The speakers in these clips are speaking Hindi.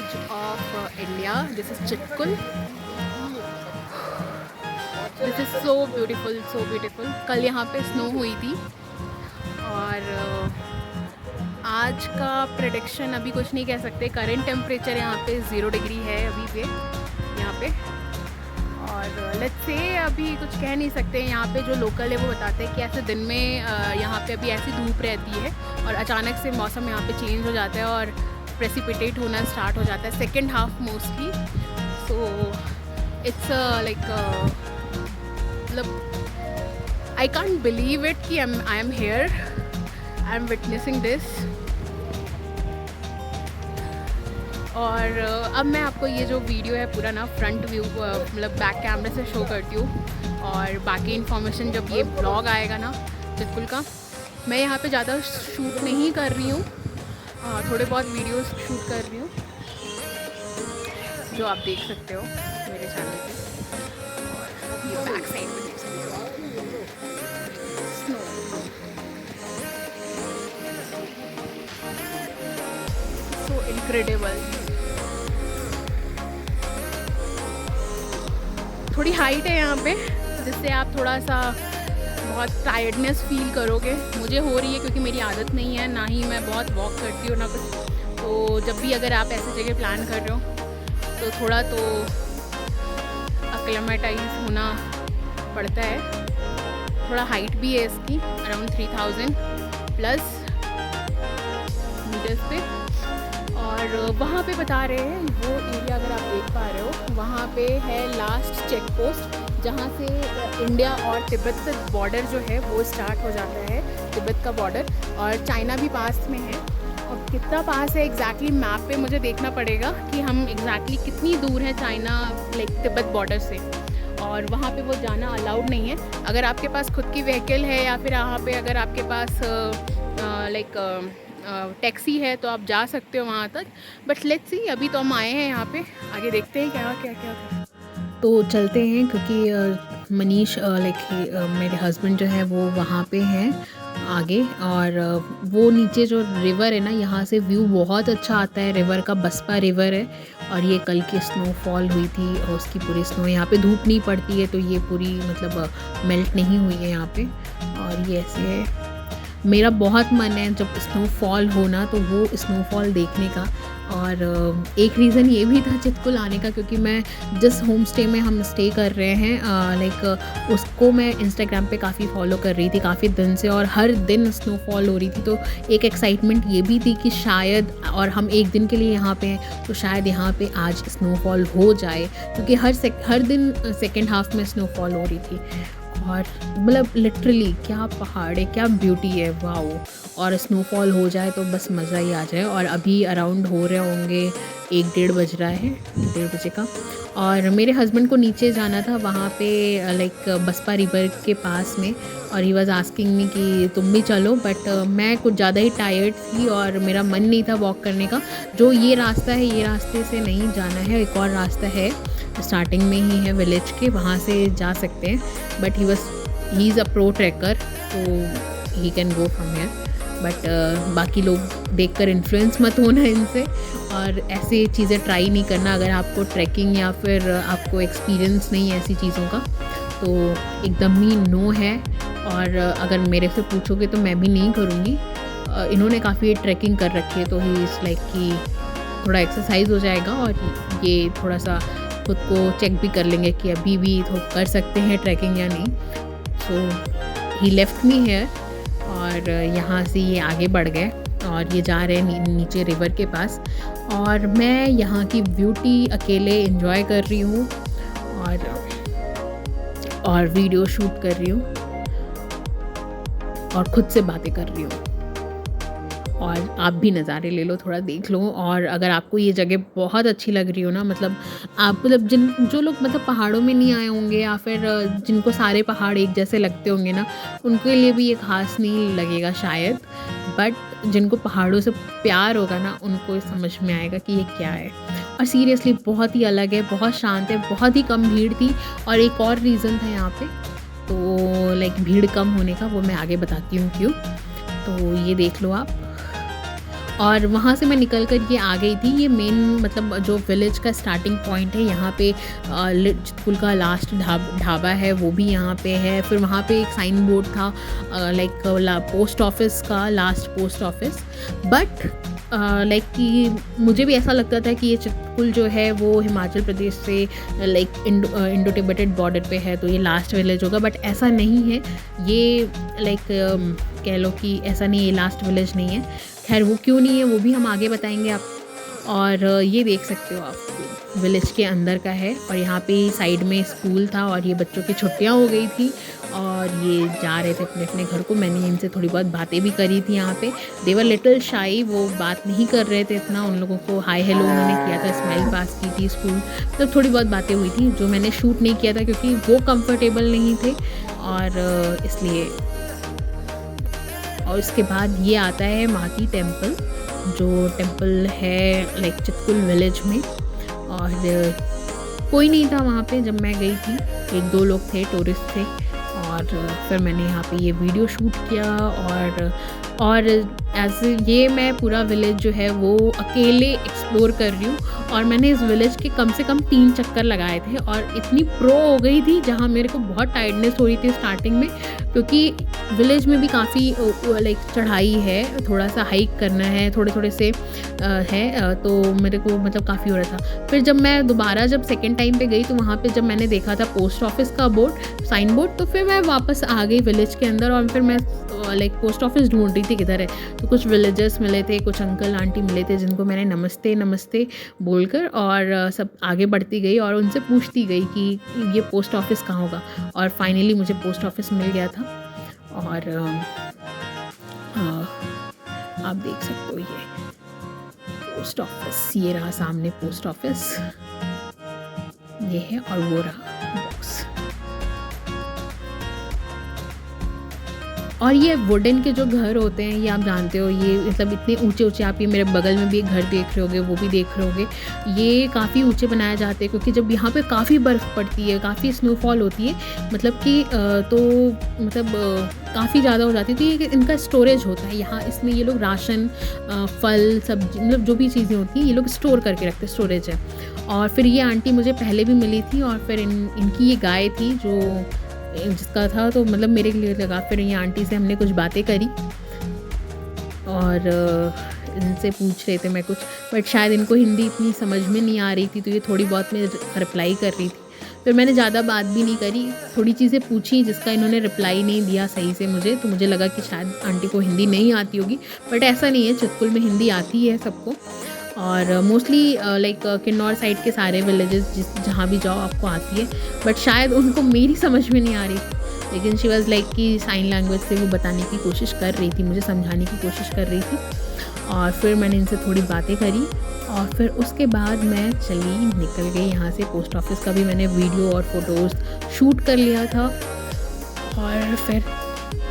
village of India. This is Chitkul. This is so beautiful, so beautiful. कल यहाँ पे स्नो हुई थी और आज का प्रेडिक्शन अभी कुछ नहीं कह सकते. करेंट टेम्परेचर यहाँ पे 0 डिग्री है अभी पे यहाँ पे. और लेट्स से अभी कुछ कह नहीं सकते. यहाँ पे जो लोकल है वो बताते हैं कि ऐसे दिन में यहाँ पे अभी ऐसी धूप रहती है और अचानक से मौसम यहाँ पे चेंज हो जाता है और प्रेसिपिटेट होना स्टार्ट हो जाता है second half mostly. So it's like मतलब आई कांट बिलीव इट कि I am here, I am witnessing this. और अब मैं आपको ये जो वीडियो है पूरा ना फ्रंट व्यू मतलब बैक कैमरे से शो करती हूँ. और बाकी इन्फॉर्मेशन जब ये ब्लॉग आएगा ना चित्कुल का, मैं यहाँ पे ज़्यादा शूट नहीं कर रही हूँ, थोड़े बहुत वीडियोस शूट कर रही हूँ जो आप देख सकते हो मेरे चैनल पे. और ये बैक साइड में देख सकते हो स्नो. सो इनक्रेडिबल. थोड़ी हाइट है यहाँ पे जिससे आप थोड़ा सा बहुत टायर्डनेस फील करोगे. मुझे हो रही है क्योंकि मेरी आदत नहीं है, ना ही मैं बहुत वॉक करती हूँ ना कुछ. तो जब भी अगर आप ऐसी जगह प्लान कर रहे हो तो थोड़ा तो एक्लेमेटाइज होना पड़ता है. थोड़ा हाइट भी है इसकी अराउंड 3000 प्लस मीटर्स पे. और वहाँ पे बता रहे हैं वो एरिया अगर आप देख पा रहे हो वहाँ पे है लास्ट चेक पोस्ट जहाँ से इंडिया और तिब्बत बॉर्डर जो है वो स्टार्ट हो जाता है, तिब्बत का बॉर्डर. और चाइना भी पास में है. और कितना पास है एग्जैक्टली मैप पे मुझे देखना पड़ेगा कि हम एग्जैक्टली कितनी दूर है चाइना लाइक तिब्बत बॉर्डर से. और वहाँ पे वो जाना अलाउड नहीं है. अगर आपके पास खुद की व्हीकल है या फिर यहाँ पे अगर आपके पास लाइक टैक्सी है तो आप जा सकते हो वहाँ तक. बट लेट्स सी, अभी तो हम आए हैं यहाँ पे, आगे देखते हैं क्या क्या क्या. तो चलते हैं क्योंकि मनीष लाइक मेरे हस्बैंड जो है वो वहाँ पे हैं आगे. और वो नीचे जो रिवर है ना यहाँ से व्यू बहुत अच्छा आता है रिवर का. बसपा रिवर है और ये कल की स्नोफॉल हुई थी और उसकी पूरी स्नो, यहाँ पे धूप नहीं पड़ती है तो ये पूरी मतलब मेल्ट नहीं हुई है यहाँ पे. और ये ऐसे है. मेरा बहुत मन है जब स्नोफॉल होना तो वो स्नोफॉल देखने का. और एक रीज़न ये भी था चित्कुल आने का क्योंकि मैं जिस होम स्टे में हम स्टे कर रहे हैं लाइक उसको मैं इंस्टाग्राम पे काफ़ी फॉलो कर रही थी काफ़ी दिन से और हर दिन स्नोफॉल हो रही थी. तो एक एक्साइटमेंट ये भी थी कि शायद, और हम एक दिन के लिए यहाँ पे हैं तो शायद यहाँ पे आज स्नोफॉल हो जाए क्योंकि हर दिन सेकेंड हाफ में स्नोफॉल हो रही थी. और मतलब लिटरली क्या पहाड़ है, क्या ब्यूटी है, वाओ. और स्नोफॉल हो जाए तो बस मज़ा ही आ जाए. और अभी अराउंड हो रहे होंगे 1-1:30 बज रहा है, 1:30 बजे का. और मेरे हस्बैंड को नीचे जाना था वहाँ पे लाइक बसपा रिवर के पास में. और ही वॉज आस्किंग मी कि तुम भी चलो. बट मैं कुछ ज़्यादा ही टायर्ड थी और मेरा मन नहीं था वॉक करने का. जो ये रास्ता है ये रास्ते से नहीं जाना है, एक और रास्ता है स्टार्टिंग में ही है विलेज के, वहाँ से जा सकते हैं. But he is a pro trekker तो he can go from here. But बाकी लोग देखकर इन्फ्लुएंस मत होना इनसे और ऐसे चीज़ें ट्राई नहीं करना अगर आपको ट्रैकिंग या फिर आपको एक्सपीरियंस नहीं है ऐसी चीज़ों का. तो एकदम ही नो है. और अगर मेरे से पूछोगे तो मैं भी नहीं करूँगी. इन्होंने काफ़ी ट्रैकिंग कर रखी है तो ही इज़ लाइक कि थोड़ा एक्सरसाइज हो जाएगा और ये थोड़ा सा खुद को चेक भी कर लेंगे कि अभी भी तो कर सकते हैं ट्रैकिंग या नहीं. सो ही लेफ्ट मी हेयर और यहाँ से ये आगे बढ़ गए और ये जा रहे हैं नीचे रिवर के पास. और मैं यहाँ की ब्यूटी अकेले एंजॉय कर रही हूँ और वीडियो शूट कर रही हूँ और ख़ुद से बातें कर रही हूँ. और आप भी नज़ारे ले लो, थोड़ा देख लो. और अगर आपको ये जगह बहुत अच्छी लग रही हो ना, मतलब आप मतलब जो लोग मतलब पहाड़ों में नहीं आए होंगे या फिर जिनको सारे पहाड़ एक जैसे लगते होंगे ना, उनके लिए भी ये खास नहीं लगेगा शायद. बट जिनको पहाड़ों से प्यार होगा ना उनको समझ में आएगा कि ये क्या है. और सीरियसली बहुत ही अलग है, बहुत शांत है, बहुत ही कम भीड़ थी. और एक और रीज़न था यहाँ पे तो लाइक भीड़ कम होने का, वो मैं आगे बताती हूँ क्यों. तो ये देख लो आप. और वहाँ से मैं निकल कर ये आ गई थी। ये मेन मतलब जो विलेज का स्टार्टिंग पॉइंट है, यहाँ पे स्कूल का लास्ट ढाबा है वो भी यहाँ पे है। फिर वहाँ पे एक साइन बोर्ड था लाइक पोस्ट ऑफिस का, last post office. But like कि मुझे भी ऐसा लगता था कि ये चितकुल जो है वो हिमाचल प्रदेश से लाइक इंडो तिब्बतन बॉर्डर पे है, तो ये लास्ट विलेज होगा। बट ऐसा नहीं है, ये लाइक कह लो कि ऐसा नहीं है, ये लास्ट विलेज नहीं है। खैर वो क्यों नहीं है वो भी हम आगे बताएंगे आप। और ये देख सकते हो आप विलेज के अंदर का है, और यहाँ पे साइड में स्कूल था और ये बच्चों की छुट्टियाँ हो गई थी और ये जा रहे थे अपने अपने घर को। मैंने इनसे थोड़ी बहुत बातें भी करी थी यहाँ पे। दे वर लिटिल शाई, वो बात नहीं कर रहे थे इतना। उन लोगों को हाय हेलो उन्होंने किया था, स्माइल पास की थी स्कूल, तो थोड़ी बहुत बातें हुई थी जो मैंने शूट नहीं किया था क्योंकि वो कंफर्टेबल नहीं थे और इसलिए। और इसके बाद ये आता है माती टेम्पल, जो टेम्पल है लाइक चितकुल विलेज में। और कोई नहीं था वहाँ पे जब मैं गई थी, 1-2 लोग थे, टूरिस्ट थे। और फिर मैंने यहाँ पे ये वीडियो शूट किया और एज ये मैं पूरा विलेज जो है वो अकेले एक्सप्लोर कर रही हूँ। और मैंने इस विलेज के कम से कम 3 चक्कर लगाए थे और इतनी प्रो हो गई थी, जहाँ मेरे को बहुत टायर्डनेस हो रही थी स्टार्टिंग में, क्योंकि विलेज में भी काफ़ी लाइक चढ़ाई है, थोड़ा सा हाइक करना है, थोड़े से है, तो मेरे को मतलब काफ़ी हो रहा था। फिर जब मैं दोबारा जब सेकेंड टाइम पे गई तो वहाँ पे जब मैंने देखा था पोस्ट ऑफिस का बोर्ड, साइन बोर्ड, तो फिर मैं वापस आ गई विलेज के अंदर। और फिर मैं लाइक पोस्ट ऑफिस ढूंढ रही थी किधर है, तो कुछ विलेजर्स मिले थे, कुछ अंकल आंटी मिले थे जिनको मैंने नमस्ते नमस्ते बोलकर और सब आगे बढ़ती गई और उनसे पूछती गई कि ये पोस्ट ऑफिस कहाँ होगा। और फाइनली मुझे पोस्ट ऑफिस मिल गया था। और आप देख सकते हो ये पोस्ट ऑफिस, ये रहा सामने पोस्ट ऑफिस, ये है, और वो रहा बॉक्स। और ये वुडन के जो घर होते हैं ये आप जानते हो, ये मतलब इतने ऊंचे ऊंचे, आप ये मेरे बगल में भी एक घर देख रहे होगे, वो भी देख रहे होगे, ये काफ़ी ऊंचे बनाए जाते हैं क्योंकि जब यहाँ पे काफ़ी बर्फ़ पड़ती है, काफ़ी स्नोफॉल होती है, मतलब कि तो मतलब काफ़ी ज़्यादा हो जाती है, तो ये इनका स्टोरेज होता है यहाँ। इसमें ये लोग राशन, फल, सब्जी, मतलब जो भी चीज़ें होती हैं ये लोग स्टोर करके रखते हैं, स्टोरेज है। और फिर ये आंटी मुझे पहले भी मिली थी और फिर इनकी ये गाय थी जो जिसका था, तो मतलब मेरे लिए लगा। फिर ये आंटी से हमने कुछ बातें करी और इनसे पूछ रहे थे मैं कुछ, बट शायद इनको हिंदी इतनी समझ में नहीं आ रही थी, तो ये थोड़ी बहुत मैं रिप्लाई कर रही थी। फिर मैंने ज़्यादा बात भी नहीं करी, थोड़ी चीज़ें पूछी जिसका इन्होंने रिप्लाई नहीं दिया सही से मुझे, तो मुझे लगा कि शायद आंटी को हिंदी नहीं आती होगी, बट ऐसा नहीं है, चितकुल में हिंदी आती है सबको। और मोस्टली लाइक किन्नौर साइड के सारे विलेजेस जहाँ भी जाओ आपको आती है, बट शायद उनको मेरी समझ में नहीं आ रही थी। लेकिन शी वाज लाइक कि साइन लैंग्वेज से वो बताने की कोशिश कर रही थी, मुझे समझाने की कोशिश कर रही थी। और फिर मैंने इनसे थोड़ी बातें करी और फिर उसके बाद मैं चली निकल गई यहाँ से। पोस्ट ऑफिस का भी मैंने वीडियो और फ़ोटोज़ शूट कर लिया था। और फिर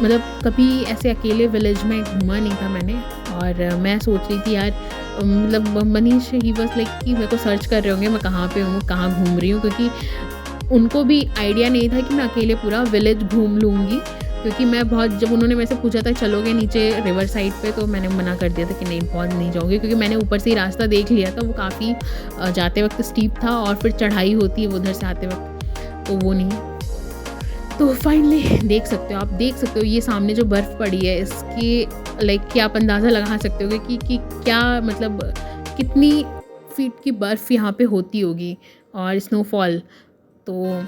मतलब कभी ऐसे अकेले विलेज में घूमा नहीं था मैंने। और मैं सोच रही थी यार, मतलब मनीष ही बस लाइक कि मेरे को सर्च कर रहे होंगे मैं कहाँ पे हूँ, कहाँ घूम रही हूँ, क्योंकि उनको भी आइडिया नहीं था कि मैं अकेले पूरा विलेज घूम लूँगी। क्योंकि मैं बहुत, जब उन्होंने मेरे से पूछा था चलोगे नीचे रिवर साइड पे, तो मैंने मना कर दिया था कि नहीं, बहुत नहीं जाऊँगी, क्योंकि मैंने ऊपर से ही रास्ता देख लिया था, वो काफ़ी जाते वक्त स्टीप था और फिर चढ़ाई होती है उधर से आते वक्त, तो वो नहीं। तो फाइनली देख सकते हो, आप देख सकते हो ये सामने जो बर्फ़ पड़ी है, इसकी लाइक कि आप अंदाज़ा लगा सकते हो कि क्या मतलब कितनी फीट की बर्फ़ यहाँ पे होती होगी और स्नोफॉल। तो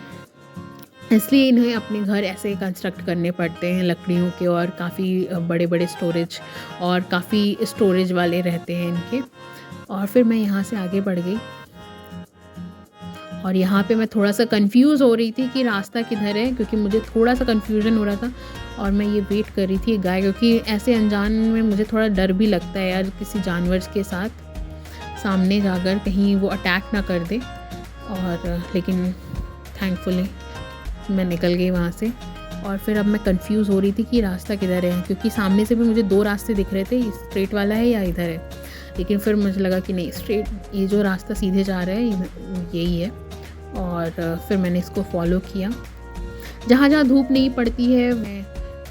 इसलिए इन्हें अपने घर ऐसे कंस्ट्रक्ट करने पड़ते हैं लकड़ियों के, और काफ़ी बड़े बड़े स्टोरेज और काफ़ी स्टोरेज वाले रहते हैं इनके। और फिर मैं यहाँ से आगे बढ़ गई और यहाँ पे मैं थोड़ा सा कंफ्यूज हो रही थी कि रास्ता किधर है, क्योंकि मुझे थोड़ा सा कंफ्यूजन हो रहा था। और मैं ये वेट कर रही थी गाय, क्योंकि ऐसे अनजान में मुझे थोड़ा डर भी लगता है यार, किसी जानवर के साथ सामने जाकर कहीं वो अटैक ना कर दे। और लेकिन थैंकफुली मैं निकल गई वहाँ से। और फिर अब मैं कंफ्यूज हो रही थी कि रास्ता किधर है, क्योंकि सामने से भी मुझे 2 रास्ते दिख रहे थे, स्ट्रेट वाला है या इधर है। लेकिन फिर मुझे लगा कि नहीं, स्ट्रेट ये जो रास्ता सीधे जा रहा है यही है। और फिर मैंने इसको फॉलो किया। जहाँ जहाँ धूप नहीं पड़ती है मैं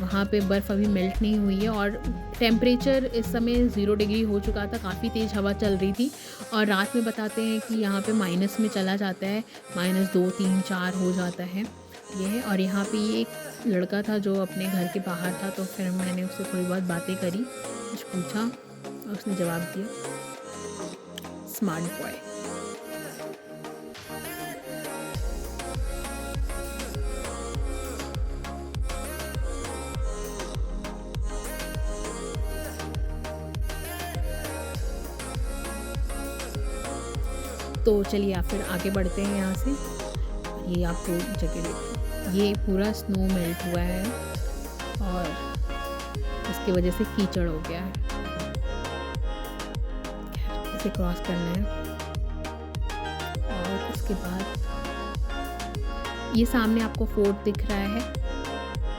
वहाँ पे बर्फ़ अभी मेल्ट नहीं हुई है और टेम्परेचर इस समय 0 डिग्री हो चुका था, काफ़ी तेज़ हवा चल रही थी और रात में बताते हैं कि यहाँ पे माइनस में चला जाता है, -2, 3, 4 हो जाता है ये है। और यहाँ पे ये एक लड़का था जो अपने घर के बाहर था, तो फिर मैंने उससे थोड़ी बहुत बातें करी, कुछ पूछा और उसने जवाब दिया। Smart boy. तो चलिए आप फिर आगे बढ़ते हैं यहाँ से। ये आपको जगह देखो, ये पूरा स्नो मेल्ट हुआ है और उसकी वजह से कीचड़ हो गया है। इसे क्रॉस करना है और उसके बाद ये सामने आपको फोर्ट दिख रहा है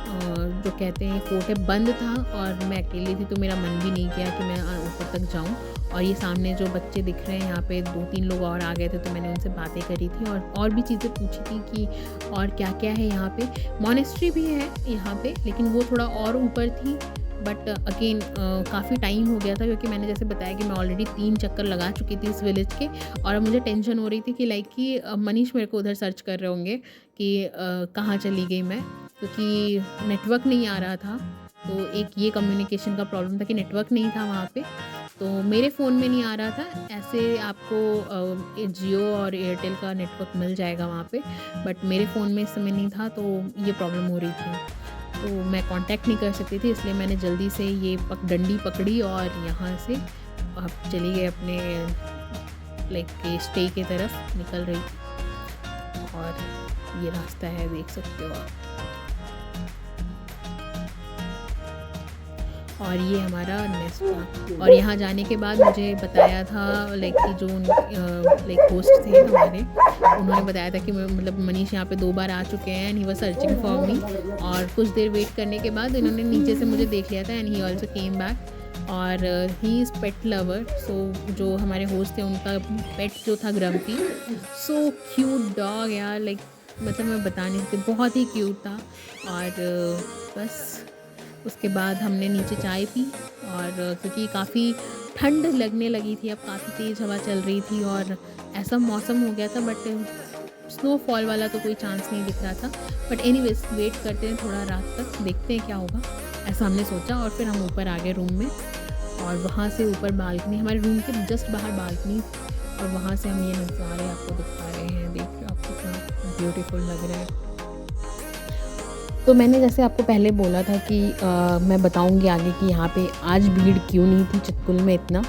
और जो कहते हैं फोर्ट है, बंद था और मैं अकेली थी तो मेरा मन भी नहीं किया कि मैं ऊपर तक जाऊं। और ये सामने जो बच्चे दिख रहे हैं, यहाँ पे 2-3 लोग और आ गए थे तो मैंने उनसे बातें करी थी और भी चीज़ें पूछी थी कि और क्या क्या है यहाँ पे। मॉनेस्ट्री भी है यहाँ पे, लेकिन वो थोड़ा और ऊपर थी। बट अगेन काफ़ी टाइम हो गया था क्योंकि मैंने जैसे बताया कि मैं ऑलरेडी 3 चक्कर लगा चुकी थी इस विलेज के और अब मुझे टेंशन हो रही थी कि लाइक कि मनीष मेरे को उधर सर्च कर रहे होंगे कि कहाँ चली गई मैं, क्योंकि नेटवर्क नहीं आ रहा था। तो एक ये कम्युनिकेशन का प्रॉब्लम था कि नेटवर्क नहीं था वहाँ पे, तो मेरे फ़ोन में नहीं आ रहा था। ऐसे आपको जियो और एयरटेल का नेटवर्क मिल जाएगा वहाँ पे, बट मेरे फ़ोन में इस समय नहीं था, तो ये प्रॉब्लम हो रही थी। तो मैं कांटेक्ट नहीं कर सकती थी, इसलिए मैंने जल्दी से ये डंडी पकड़ी और यहाँ से आप चली गए अपने लाइक स्टे की तरफ निकल रही थी। और ये रास्ता है, देख सकते हो आप। और ये हमारा नेस्ट था। और यहाँ जाने के बाद मुझे बताया था लाइक कि जो लाइक होस्ट थे हमारे, उन्होंने बताया था कि मतलब मनीष यहाँ पे 2 बार आ चुके हैं and he was searching for me. और कुछ देर वेट करने के बाद इन्होंने नीचे से मुझे देख लिया था and he also came back. और ही इज़ पेट लवर, सो जो हमारे होस्ट थे उनका पेट जो था ग्रम्पी, सो क्यूट डॉग यार, लाइक मतलब मैं बता नहीं सकती, बहुत ही क्यूट था। और बस उसके बाद हमने नीचे चाय पी और क्योंकि काफ़ी ठंड लगने लगी थी, अब काफ़ी तेज़ हवा चल रही थी और ऐसा मौसम हो गया था, बट स्नोफॉल वाला तो कोई चांस नहीं दिख रहा था। बट एनीवेज वेट करते हैं थोड़ा रात तक, देखते हैं क्या होगा, ऐसा हमने सोचा। और फिर हम ऊपर आ गए रूम में और वहाँ से ऊपर बालकनी, हमारे रूम के जस्ट बाहर बालकनी, और वहाँ से हम ये नज़ारे आपको दिखा रहे हैं। देख रहे हो आपको कितना ब्यूटीफुल लग रहा है। तो मैंने जैसे आपको पहले बोला था कि मैं बताऊंगी आगे कि यहाँ पे आज भीड़ क्यों नहीं थी चितकुल में इतना।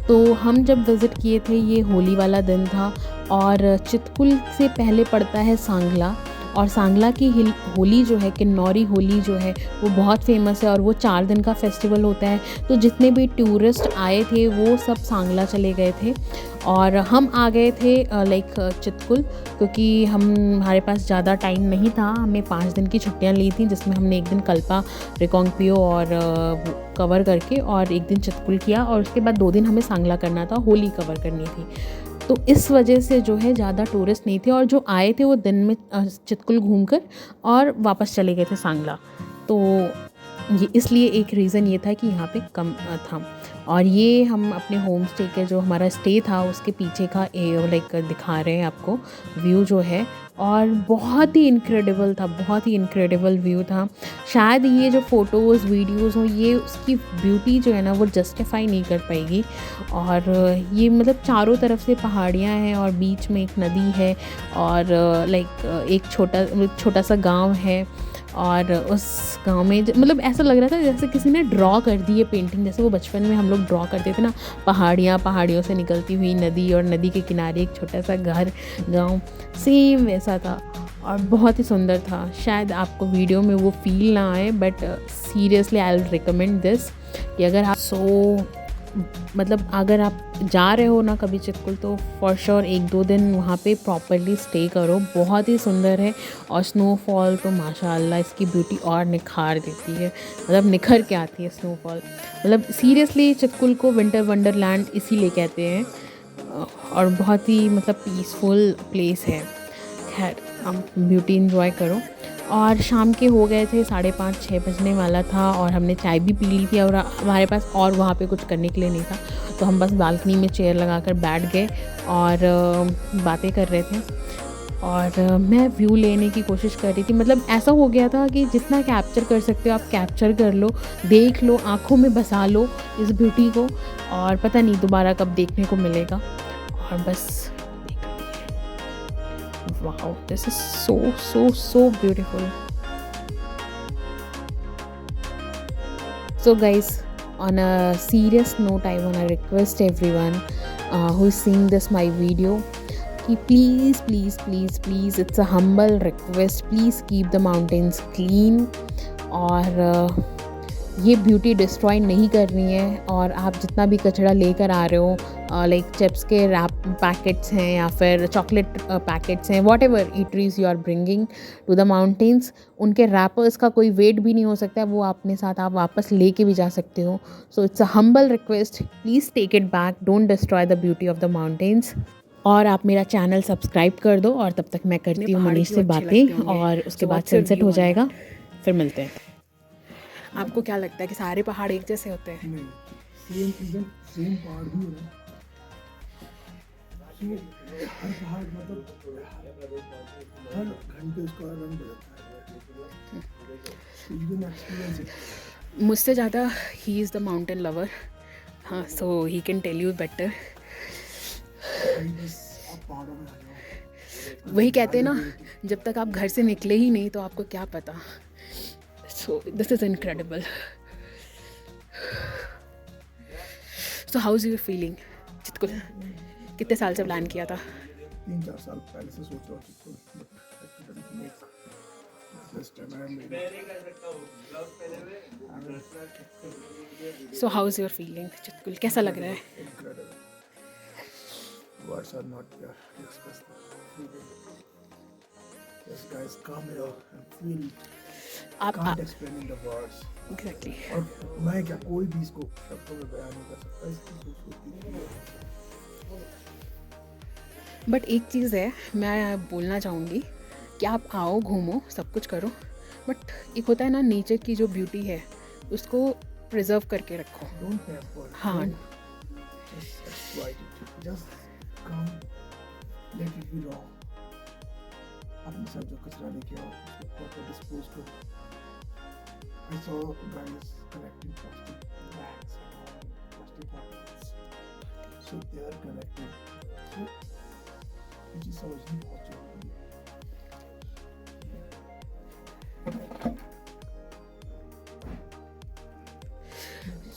तो हम जब विज़िट किए थे ये होली वाला दिन था और चितकुल से पहले पड़ता है सांगला, और सांगला की होली जो है, किन्नौरी होली जो है, वो बहुत फेमस है और वो 4 दिन का फेस्टिवल होता है। तो जितने भी टूरिस्ट आए थे वो सब सांगला चले गए थे और हम आ गए थे लाइक चितकुल, क्योंकि हमारे पास ज़्यादा टाइम नहीं था। हमें 5 दिन की छुट्टियां ली थी, जिसमें हमने 1 दिन कल्पा, रिकांगपिओ और कवर करके और 1 दिन चितकुल किया और उसके बाद 2 दिन हमें सांगला करना था, होली कवर करनी थी। तो इस वजह से जो है ज़्यादा टूरिस्ट नहीं थे और जो आए थे वो दिन में चितकुल घूमकर और वापस चले गए थे सांगला। तो ये इसलिए एक रीज़न ये था कि यहाँ पे कम था। और ये हम अपने होम स्टे के जो हमारा स्टे था उसके पीछे का लाइक दिखा रहे हैं आपको व्यू जो है, और बहुत ही इनक्रेडिबल था, बहुत ही इनक्रेडिबल व्यू था। शायद ये जो फ़ोटोज़ वीडियोज़ हो, ये उसकी ब्यूटी जो है ना वो जस्टिफाई नहीं कर पाएगी। और ये मतलब चारों तरफ से पहाड़ियाँ हैं और बीच में एक नदी है और लाइक एक छोटा सा गांव है। और उस गांव में मतलब ऐसा लग रहा था जैसे किसी ने ड्रॉ कर दी है पेंटिंग, जैसे वो बचपन में हम लोग ड्रॉ करते थे ना, पहाड़ियों से निकलती हुई नदी और नदी के किनारे एक छोटा सा घर, गांव, सेम वैसा था और बहुत ही सुंदर था। शायद आपको वीडियो में वो फील ना आए, but seriously I will recommend this कि अगर आप मतलब अगर आप जा रहे हो ना कभी चितकुल, तो फॉर श्योर 1-2 दिन वहाँ पे प्रॉपरली स्टे करो। बहुत ही सुंदर है और स्नोफॉल तो माशाल्लाह इसकी ब्यूटी और निखार देती है, मतलब निखर के आती है स्नोफॉल। मतलब सीरियसली चितकुल को विंटर वंडरलैंड इसीलिए कहते हैं और बहुत ही मतलब पीसफुल प्लेस है। खैर आप ब्यूटी इंजॉय करो। और शाम के हो गए थे 5:30-6 बजने वाला था और हमने चाय भी पी ली थी और हमारे पास और वहाँ पे कुछ करने के लिए नहीं था, तो हम बस बालकनी में चेयर लगाकर बैठ गए और बातें कर रहे थे। और मैं व्यू लेने की कोशिश कर रही थी, मतलब ऐसा हो गया था कि जितना कैप्चर कर सकते हो आप कैप्चर कर लो, देख लो, आँखों में बसा लो इस ब्यूटी को, और पता नहीं दोबारा कब देखने को मिलेगा। और बस wow, this is so so so beautiful. So guys, on a serious note, I want to request everyone who is seeing this my video कि please, it's a humble request, please keep the mountains clean और ये ब्यूटी डिस्ट्रॉय नहीं करनी है। और आप जितना भी कचरा लेकर आ रहे हो, लाइक चिप्स के रैप पैकेट्स हैं या फिर चॉकलेट पैकेट्स हैं, whatever eateries you are bringing to the mountains, उनके रैपर्स का कोई वेट भी नहीं हो सकता है, वो अपने साथ आप वापस लेके भी जा सकते हो। So it's a humble request, please take it back, don't destroy the beauty of the mountains. और आप मेरा चैनल सब्सक्राइब कर दो, और तब तक मैं करती हूँ मनीष से बातें, और उसके बाद सनसेट हो जाएगा, फिर मिलते हैं। आपको क्या लगता है कि सारे पहाड़ एक जैसे होते हैं? नहीं, सेम पहाड़ भी हो रहा है। हर पहाड़ मतलब हर घंटे उसका रंग बदलता है। You can experience it. मुझसे ज़्यादा he is the mountain lover, हाँ, so he can tell you better. आप पहाड़ों में आ जाओ। वही कहते हैं ना, जब तक आप घर से निकले ही नहीं तो आपको क्या पता। So this is incredible. So how is your feeling Chitkul? कितने साल से प्लान किया था? 3-4 साल पहले से सोच रहा हूँ, so how is your feeling Chitkul, कैसा लग रहा है? Words are not there to express that. Yes, guys, come here and feel. Can't explain in the words. Exactly. और मैं क्या, कोई भी इसको शब्दों में बयान नहीं कर सकता, इसकी खूबसूरती। बट एक चीज़ है, मैं बोलना चाहूँगी कि आप आओ, घूमो, सब कुछ करो, बट एक होता है ना, नेचर की जो ब्यूटी है उसको प्रिजर्व करके रखो। Don't pamper. हाँ, Just exploit it. Just come, let it be raw. अपने साथ जो कचरा लेके आओ उसको proper dispose करो। I saw guys collecting plastic bags and plastic bottles, so they are collecting. So ये चीज़ समझनी बहुत जरूरी है।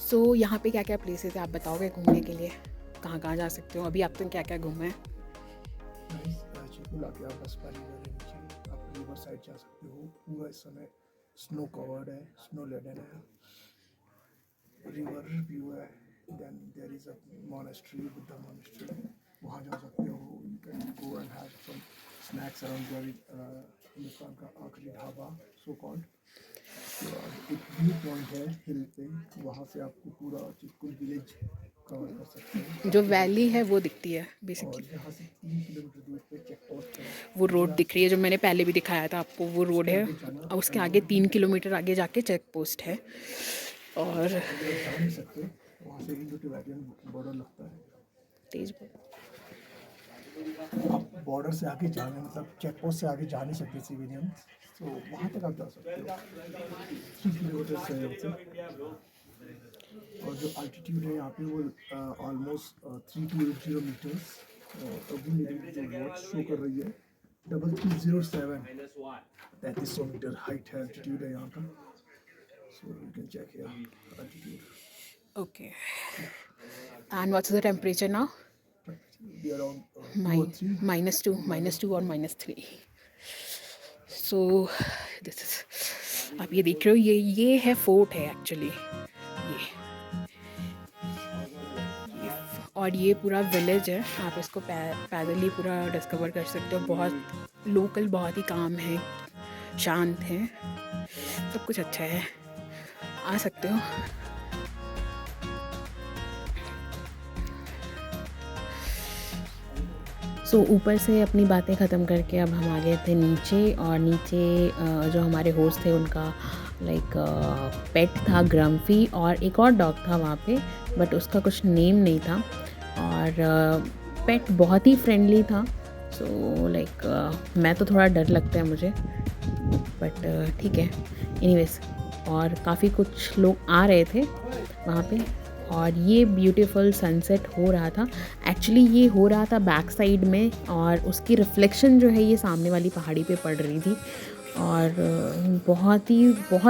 सो यहाँ पे क्या क्या प्लेसेस है आप बताओगे घूमने के लिए? कहाँ कहाँ जा सकते हो? अभी आप तो क्या क्या घूमे हैं? चिकुल आके आप बस पाली में नीचे आप रिवर साइड जा सकते हो। पूरा इस समय स्नो कवर्ड है, स्नो लेडन है, रिवर व्यू है। Then there is a monastery, Buddha monastery, वहाँ जा सकते हो। You can go and have some snacks around there. Hindustan का आखिरी ढाबा सो कॉल्ड। एक व्यू पॉइंट है हिल पे, वहाँ से आपको पूरा चिकुल विलेज कवर कर सकते हैं। जो वैली है वो दिखती है बेसिकली, और यहाँ से 3 किलोमीटर दूर पे चेक पोस्ट है। वो रोड दिख रही है जो मैंने पहले भी दिखाया था आपको, वो रोड है, और उसके आगे 3 किलोमीटर आगे जाके चेक पोस्ट है। और जा नहीं सकते, वहाँ से इंडो टिबेटियन बॉर्डर लगता है। तेज आप बॉर्डर से आगे जाने, मतलब चेक पोस्ट से आगे जा नहीं सकते सिविलियन, तो वहाँ तक आप जा सकते हो 3 किलोमीटर से यहाँ। और जो अल्टीट्यूड है यहाँ पे वो ऑलमोस्ट 3280 मीटर्स। अभी मेरी जो वॉच शो कर रही है 2307, 3300 मीटर हाइट है, अल्टीट्यूड है यहाँ का। So you can check here altitude. Okay, and what's the temperature now? Be around 2 or 3. -2 और -3। सो दिस इज, आप ये देख रहे हो, ये है फोर्ट है एक्चुअली ये, और ये पूरा विलेज है। आप इसको पैदल ही पूरा डिस्कवर कर सकते हो। बहुत लोकल, बहुत ही काम है, शांत है, सब कुछ अच्छा है, आ सकते हो। सो ऊपर से अपनी बातें ख़त्म करके अब हम आ गए थे नीचे, और नीचे जो हमारे होस्ट थे उनका लाइक पेट था ग्रम्फी, और एक और डॉग था वहाँ पे, बट उसका कुछ नेम नहीं था। और पेट बहुत ही फ्रेंडली था। सो लाइक मैं तो थोड़ा डर लगता है मुझे, बट ठीक है एनीवेज। और काफ़ी कुछ लोग आ रहे थे वहाँ पे, और ये ब्यूटीफुल सनसेट हो रहा था। एक्चुअली ये हो रहा था बैक साइड में, और उसकी रिफ्लेक्शन जो है ये सामने वाली पहाड़ी पे पड़ रही थी, और बहुत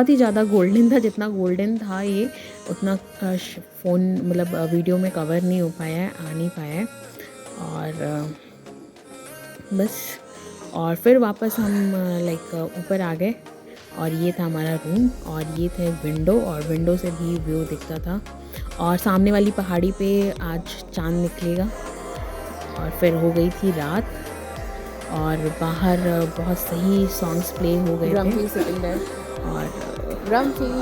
ही ज़्यादा गोल्डन था। जितना गोल्डन था ये उतना फ़ोन मतलब वीडियो में कवर नहीं हो पाया है, आ नहीं पाया है। और बस, और फिर वापस हम लाइक ऊपर आ गए, और ये था हमारा रूम, और ये थे विंडो, और विंडो से भी व्यू दिखता था। और सामने वाली पहाड़ी पे आज चांद निकलेगा। और फिर हो गई थी रात, और बाहर बहुत सही सॉन्ग्स प्ले हो गए थे। और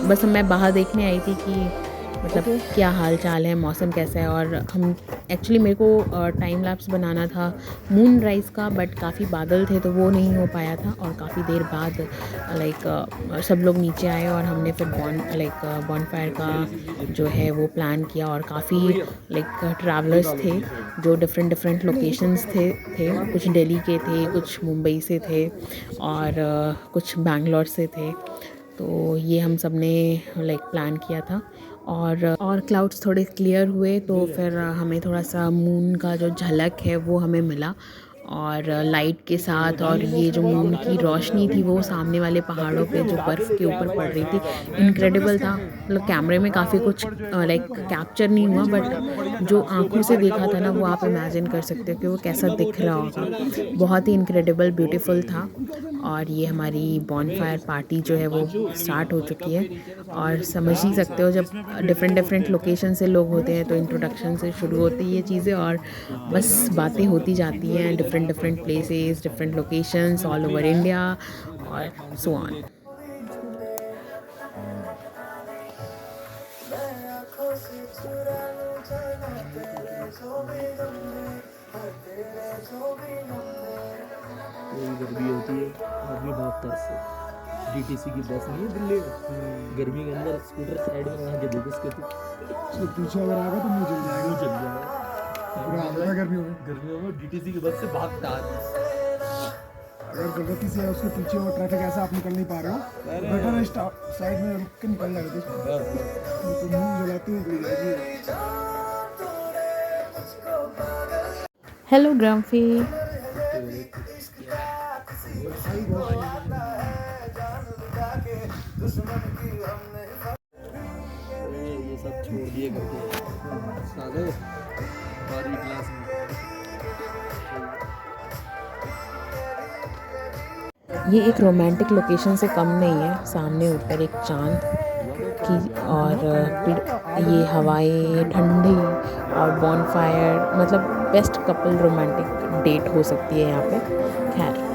बस मैं बाहर देखने आई थी कि मतलब क्या हाल चाल है, मौसम कैसा है। और हम एक्चुअली मेरे को टाइम लैप्स बनाना था मून राइज़ का, बट काफ़ी बादल थे तो वो नहीं हो पाया था। और काफ़ी देर बाद लाइक सब लोग नीचे आए, और हमने फिर बॉनफायर का जो है वो प्लान किया। और काफ़ी लाइक ट्रैवलर्स थे जो डिफरेंट लोकेशंस थे। कुछ दिल्ली के थे, कुछ मुंबई से थे, और कुछ बैंगलोर से थे। तो ये हम सब ने लाइक प्लान किया था। और क्लाउड्स थोड़े क्लियर हुए तो फिर हमें थोड़ा सा मून का जो झलक है वो हमें मिला, और लाइट के साथ। और ये जो मून की रोशनी थी वो सामने वाले पहाड़ों पे जो बर्फ़ के ऊपर पड़ रही थी, इनक्रेडिबल था। मतलब कैमरे में काफ़ी कुछ लाइक कैप्चर नहीं हुआ, बट जो आंखों से देखा था ना वो आप इमेजिन कर सकते हो कि वो कैसा दिख रहा होगा। बहुत ही इनक्रेडिबल ब्यूटीफुल था। और ये हमारी बॉनफायर पार्टी जो है वो स्टार्ट हो चुकी है। और समझ ही सकते हो जब डिफरेंट लोकेशन से लोग होते हैं तो इंट्रोडक्शन से शुरू होती है ये चीज़ें, और बस बातें होती जाती हैं different places, different locations all over India, और सो ऑन। गर्मी होती है, आदमी भागता है इससे। डीटीसी की बस नहीं है दिल्ली में, गर्मी के अंदर स्कूटर साइड में लगा के देखो उसके तो पीछे अगर आएगा तो मुँह जल जाएगा। मुँह जल जाएगा। पूरा हालत है गर्मियों में डीटीसी की बस से भागता है। अगर गलती से उसके पीछे और ट्रैफिक ऐसा आप निकल नहीं पा रहे हो, बेटर है साइड में रुक के निकल जाएगा, तो मुँह जलाते हुए निकल जाएगी। हेलो ग्रम्फी। ये सब छोड़ दिए करके साले 12वीं क्लास में। ये एक रोमांटिक लोकेशन से कम नहीं है। सामने ऊपर एक चांद की, और ये हवाएं ठंडी, और बॉनफायर, मतलब बेस्ट कपल रोमांटिक डेट हो सकती है यहाँ पे। खैर,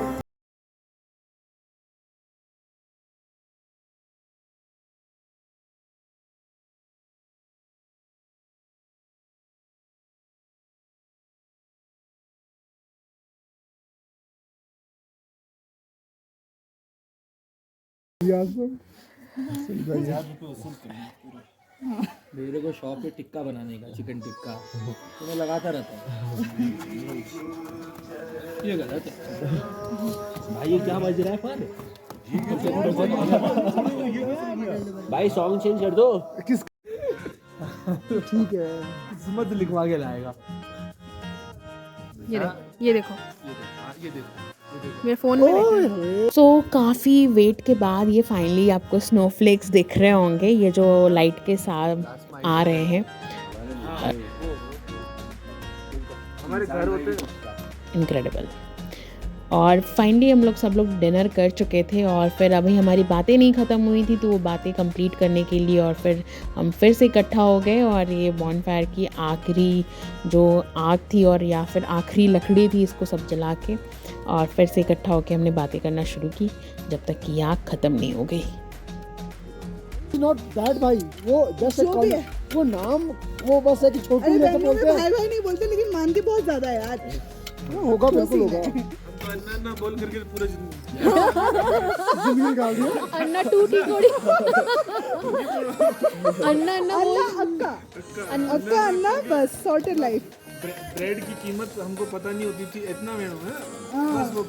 मेरे को शॉप पे टिक्का बनाने का, चिकन टिक्का, तो मैं लगाता रहता हूँ। ये गलत है भाई, ये क्या बज रहा है पर? भाई सॉन्ग चेंज कर दो। ठीक है, किस्मत लिखवा के लाएगा। ये देखो मेरे फ़ोन में। सो काफ़ी वेट के बाद ये फाइनली आपको स्नोफ्लेक्स दिख रहे होंगे, ये जो लाइट के साथ आ रहे हैं। हमारे घर होते इनक्रेडिबल। और फाइनली हम लोग सब लोग डिनर कर चुके थे, और फिर अभी हमारी बातें नहीं ख़त्म हुई थी, तो वो बातें कंप्लीट करने के लिए और फिर हम फिर से इकट्ठा हो गए। और ये बॉनफायर की आखिरी जो आग थी, और या फिर आखिरी लकड़ी थी, इसको सब जला के और फिर से इकट्ठा होकर हमने बातें करना शुरू की, जब तक कि आग ख़त्म नहीं हो गई। नॉट दैट भाई, वो जैसे वो नाम वो बस है कि छोटू जैसे बोलते हैं। भाई नहीं बोलते, लेकिन मानती बहुत ज्यादा है यार। होगा, बिल्कुल होगा। तो अन्ना बोल करके पूरा जिंदगी निकाल दिया। अन्ना टूटी कोड़ी अन्ना अन्ना बोल अक्का अक्का अन्ना बस सॉर्टेड लाइफ। ब्रेड की कीमत हमको पता नहीं होती थी, इतना मैडम है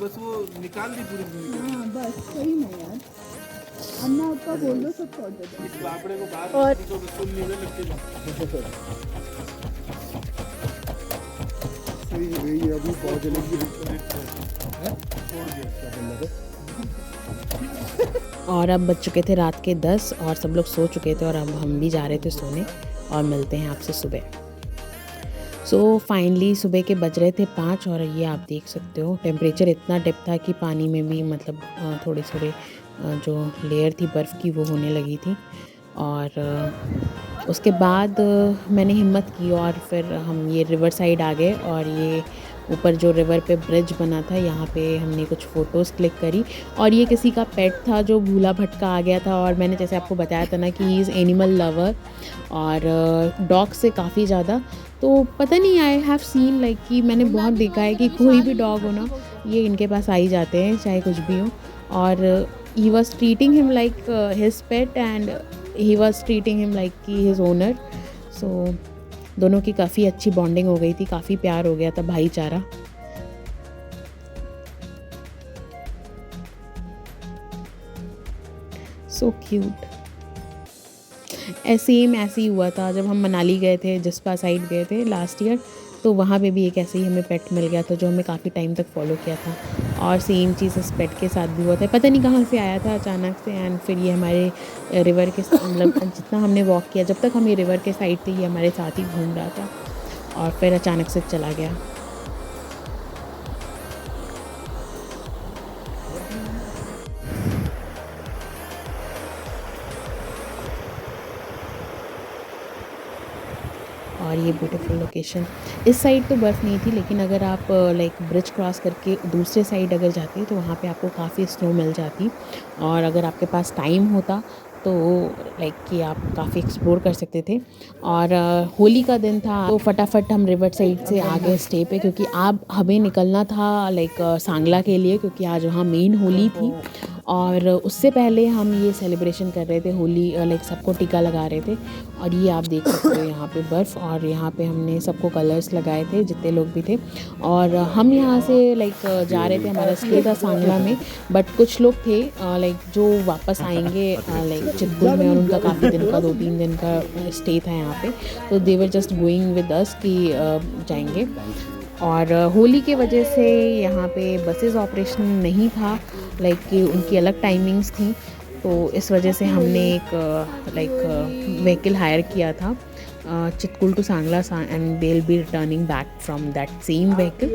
बस वो निकाल दी पूरी जिंदगी। हाँ बस सही में यार, अन्ना अक्का बोल दो सब सॉर्टेड है। इस लापड़े को बाहर और- तो बिल्कुल नहीं लगते। सही है, ये अभी बहुत जलेगी। और अब बज चुके थे रात के 10 और सब लोग सो चुके थे और अब हम भी जा रहे थे सोने और मिलते हैं आपसे सुबह। सो फाइनली सुबह के बज रहे थे 5 और ये आप देख सकते हो टेम्परेचर इतना डिप था कि पानी में भी मतलब थोड़े थोड़े जो लेयर थी बर्फ़ की वो होने लगी थी। और उसके बाद मैंने हिम्मत की और फिर हम ये रिवर साइड आ गए और ये ऊपर जो रिवर पे ब्रिज बना था यहाँ पे हमने कुछ फ़ोटोज़ क्लिक करी। और ये किसी का पेट था जो भूला भटका आ गया था और मैंने जैसे आपको बताया था ना कि ही इज़ एनिमल लवर और डॉग से काफ़ी ज़्यादा। तो पता नहीं, आई हैव सीन लाइक कि मैंने बहुत देखा है कि कोई भी डॉग हो ना ये इनके पास आ ही जाते हैं चाहे कुछ भी हो। और he was treating him like his pet and he was treating him like कि हिज ओनर। सो दोनों की काफ़ी अच्छी बॉन्डिंग हो गई थी, काफ़ी प्यार हो गया था, भाईचारा। So cute. सेम ऐसे ही हुआ था जब हम मनाली गए थे, जिस्पा साइड गए थे लास्ट ईयर, तो वहाँ पे भी एक ऐसे ही हमें पेट मिल गया था जो हमें काफ़ी टाइम तक फॉलो किया था। और सेम चीज़ इस पेट के साथ भी हुआ था, पता नहीं कहाँ से आया था अचानक से। एंड फिर ये हमारे रिवर के मतलब जितना हमने वॉक किया जब तक हम ये रिवर के साइड थे ये हमारे साथ ही घूम रहा था और फिर अचानक से चला गया। और ये ब्यूटीफुल लोकेशन। इस साइड तो बर्फ़ नहीं थी लेकिन अगर आप लाइक ब्रिज क्रॉस करके दूसरे साइड अगर जाते तो वहाँ पे आपको काफ़ी स्नो मिल जाती। और अगर आपके पास टाइम होता तो लाइक कि आप काफ़ी एक्सप्लोर कर सकते थे। और होली का दिन था तो फटाफट हम रिवर साइड से आ गए स्टे पे, क्योंकि अब हमें निकलना था लाइक सांगला के लिए, क्योंकि आज वहाँ मेन होली थी। और उससे पहले हम ये सेलिब्रेशन कर रहे थे होली, लाइक सबको टीका लगा रहे थे। और ये आप देख सकते हो यहाँ पे बर्फ़, और यहाँ पे हमने सबको कलर्स लगाए थे जितने लोग भी थे। और हम यहाँ से लाइक जा रहे थे, हमारा स्टे था सांगला में, बट कुछ लोग थे लाइक जो वापस आएंगे लाइक चितकुल में, और उनका काफ़ी दिन का 2-3 दिन का स्टे था यहाँ पे, तो they were just going with us कि जाएंगे। और होली के वजह से यहाँ पे बसेस ऑपरेशन नहीं था, लाइक कि उनकी अलग टाइमिंग्स थी, तो इस वजह से हमने एक लाइक व्हीकल हायर किया था Chitkul to Sangla and they will be returning back from that same vehicle.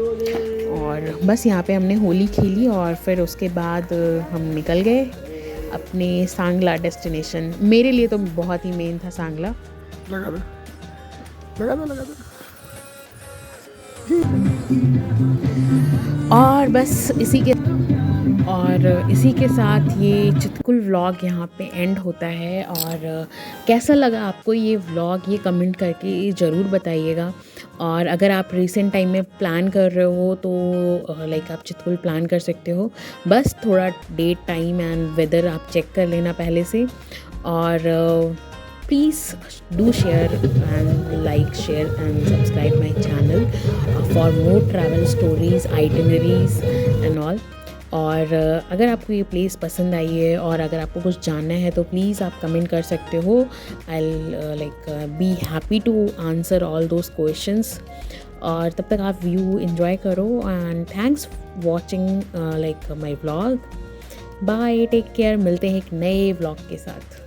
और बस यहाँ पे हमने होली खेली और फिर उसके बाद हम निकल गए अपने सांगला डेस्टिनेशन। मेरे लिए तो बहुत ही मेन था सांगला। लगा दो। और बस इसी के साथ ये चितकुल व्लॉग यहाँ पे एंड होता है। और कैसा लगा आपको ये व्लॉग, ये कमेंट करके ज़रूर बताइएगा। और अगर आप रिसेंट टाइम में प्लान कर रहे हो तो लाइक आप चितकुल प्लान कर सकते हो, बस थोड़ा डेट, टाइम एंड वेदर आप चेक कर लेना पहले से। और please do share and like, share and subscribe my channel for more travel stories, itineraries and all. और अगर आपको ये प्लेस पसंद आई है और अगर आपको कुछ जानना है तो प्लीज़ आप कमेंट कर सकते हो। I'll like be happy to answer all those questions। और तब तक आप व्यू enjoy करो and thanks watching like my vlog। Bye, take care, मिलते हैं एक नए vlog के साथ।